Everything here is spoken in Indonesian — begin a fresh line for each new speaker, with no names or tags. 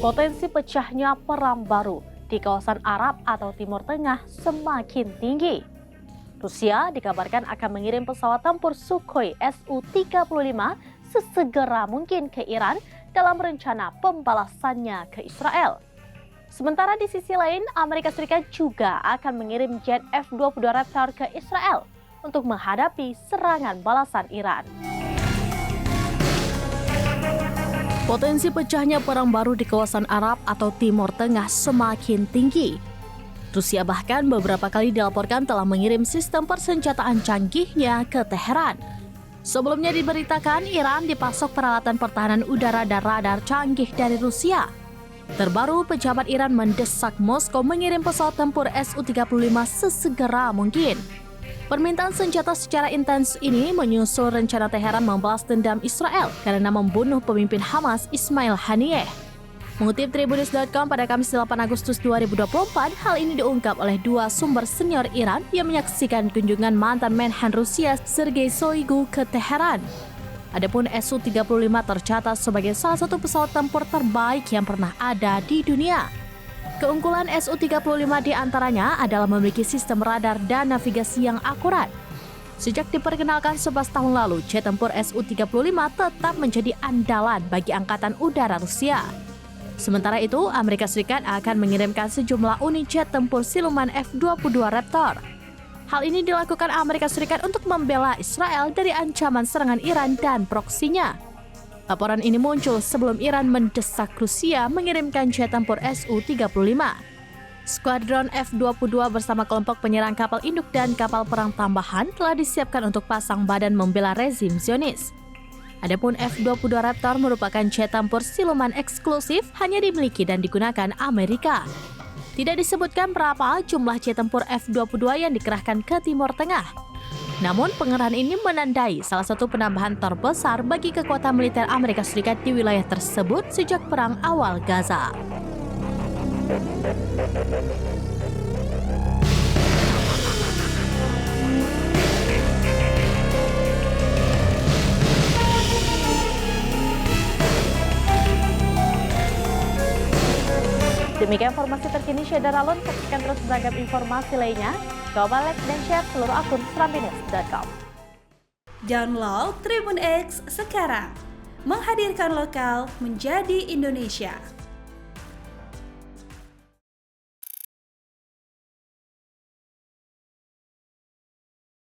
Potensi pecahnya perang baru di kawasan Arab atau Timur Tengah semakin tinggi. Rusia dikabarkan akan mengirim pesawat tempur Sukhoi Su-35 sesegera mungkin ke Iran dalam rencana pembalasannya ke Israel. Sementara di sisi lain, Amerika Serikat juga akan mengirim jet F-22 Raptor ke Israel untuk menghadapi serangan balasan Iran. Potensi pecahnya perang baru di kawasan Arab atau Timur Tengah semakin tinggi. Rusia bahkan beberapa kali dilaporkan telah mengirim sistem persenjataan canggihnya ke Teheran. Sebelumnya diberitakan Iran dipasok peralatan pertahanan udara dan radar canggih dari Rusia. Terbaru, pejabat Iran mendesak Moskow mengirim pesawat tempur Su-35 sesegera mungkin. Permintaan senjata secara intens ini menyusul rencana Teheran membalas dendam Israel karena membunuh pemimpin Hamas Ismail Haniyeh. Mengutip Tribunnews.com pada Kamis 8 Agustus 2024, hal ini diungkap oleh dua sumber senior Iran yang menyaksikan kunjungan mantan Menhan Rusia Sergei Shoigu ke Teheran. Adapun Su-35 tercatat sebagai salah satu pesawat tempur terbaik yang pernah ada di dunia. Keunggulan Su-35 diantaranya adalah memiliki sistem radar dan navigasi yang akurat. Sejak diperkenalkan 11 tahun lalu, jet tempur Su-35 tetap menjadi andalan bagi Angkatan Udara Rusia. Sementara itu, Amerika Serikat akan mengirimkan sejumlah unit jet tempur siluman F-22 Raptor. Hal ini dilakukan Amerika Serikat untuk membela Israel dari ancaman serangan Iran dan proksinya. Laporan ini muncul sebelum Iran mendesak Rusia mengirimkan jet tempur Su-35. Skuadron F-22 bersama kelompok penyerang kapal induk dan kapal perang tambahan telah disiapkan untuk pasang badan membela rezim Zionis. Adapun F-22 Raptor merupakan jet tempur siluman eksklusif hanya dimiliki dan digunakan Amerika. Tidak disebutkan berapa jumlah jet tempur F-22 yang dikerahkan ke Timur Tengah. Namun pengerahan ini menandai salah satu penambahan terbesar bagi kekuatan militer Amerika Serikat di wilayah tersebut sejak perang awal Gaza. Demikian informasi terkini Syedar Alun, saksikan terus beragam informasi lainnya. Coba like dan share seluruh akun Serambi.com.
Download Tribun X sekarang, menghadirkan lokal menjadi Indonesia.